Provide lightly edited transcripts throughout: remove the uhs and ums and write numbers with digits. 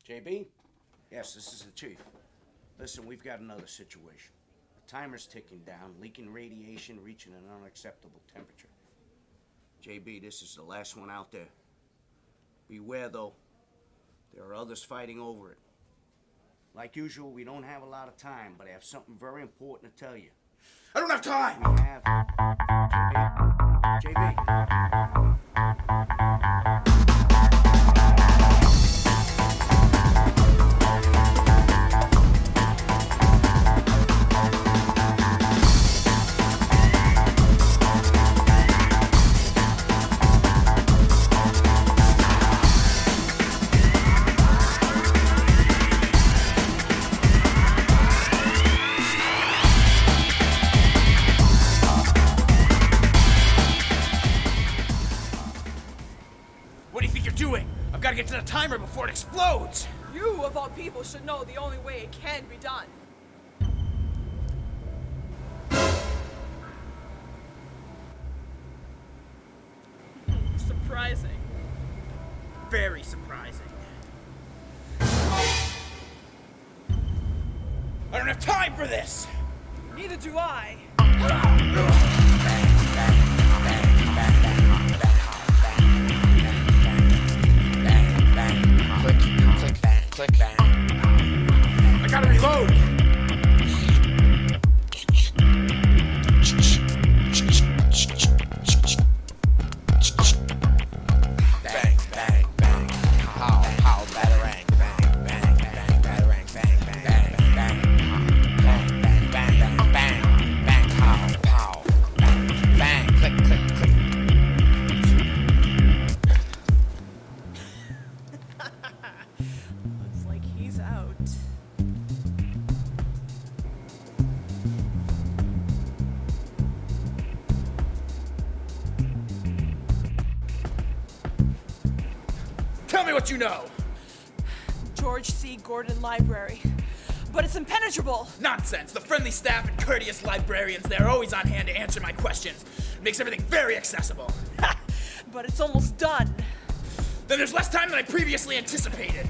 JB? Yes, this is the chief. Listen, we've got another situation. The timer's ticking down, leaking radiation, reaching an unacceptable temperature. JB, this is the last one out there. Beware, though. There are others fighting over it. Like usual, we don't have a lot of time, but I have something very important to tell you. I don't have time! We have... JB. What do you think you're doing? I've got to get to the timer before it explodes! You, of all people, should know the only way it can be done. Surprising. Very surprising. I don't have time for this! Neither do I. Click. I gotta reload! Bang, bang, bang. Pow, pow, batarang. Bang, bang, bang, batarang. Bang, bang, bang, bang. Bang, bang, bang, bang, bang. Bang, pow, pow. Bang, bang, click, click, click. Looks like he's out. Tell me what you know! George C. Gordon Library. But it's impenetrable! Nonsense! The friendly staff and courteous librarians there are always on hand to answer my questions. It makes everything very accessible. But it's almost done. Then there's less time than I previously anticipated.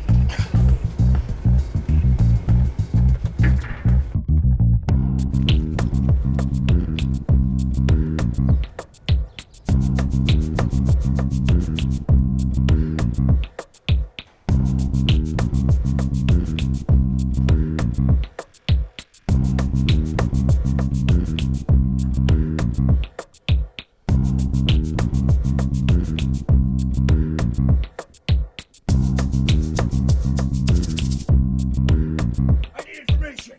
I need information!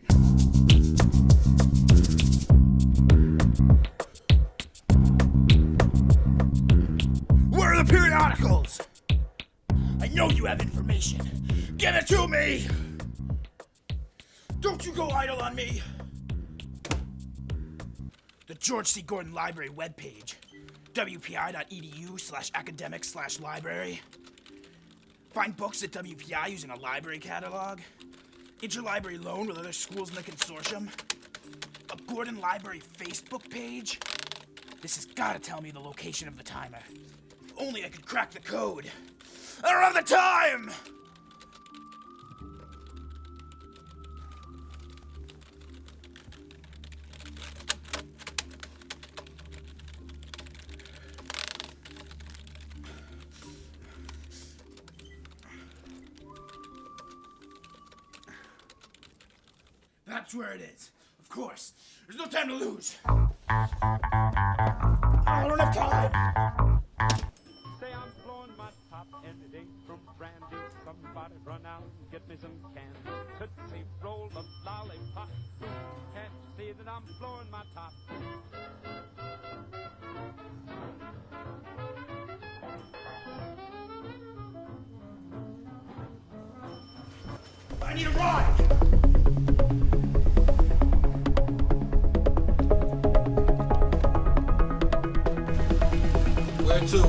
Where are the periodicals? I know you have information. Give it to me! Don't you go idle on me! The George C. Gordon Library webpage. wpi.edu/academic/library. Find books at WPI using a library catalog. Interlibrary loan with other schools in the consortium. A Gordon Library Facebook page. This has gotta tell me the location of the timer. If only I could crack the code. I don't have the time! That's where it is. Of course. There's no time to lose. I don't have time. Say I'm blowing my top and it ain't from brandy. Somebody run out and get me some candy. Tootsie roll a lollipop. Can't you see that I'm blowing my top? I need a ride. Where to?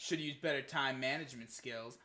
Should use better time management skills.